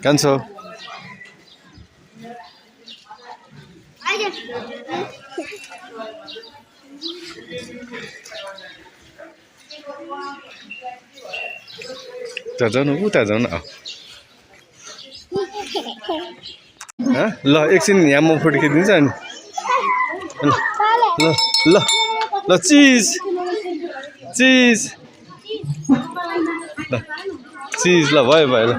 Cancel. जाऊ न उता जाऊ न ल एकछिन यहाँ म फोटो खिचिदिन्छु अनि ल ल ल चिज चिज ल चिज ल भयो भयो ल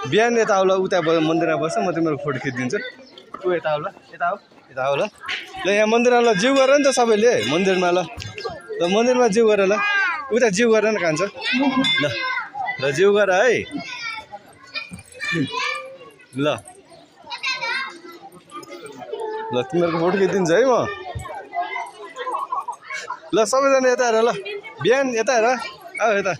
बिहान यता आउला उता मन्दिरमा बस्छ म तिम्रो फोटो खिचिदिन्छु ऊ यता आउला यता आऊ यता आऊ ल ल यहाँ मन्दिरमा ल जिउ गर नि त सबैले मन्दिरमा ल ल मन्दिरमा जिउ गर ल उता जिउ गर न कान्छ ल ल जिउ गर है ल ल तिमीहरूको फोटो खिचिदिन्छु है म ल सबैजना यता हेर ल बिहान यता हेर आऊ यता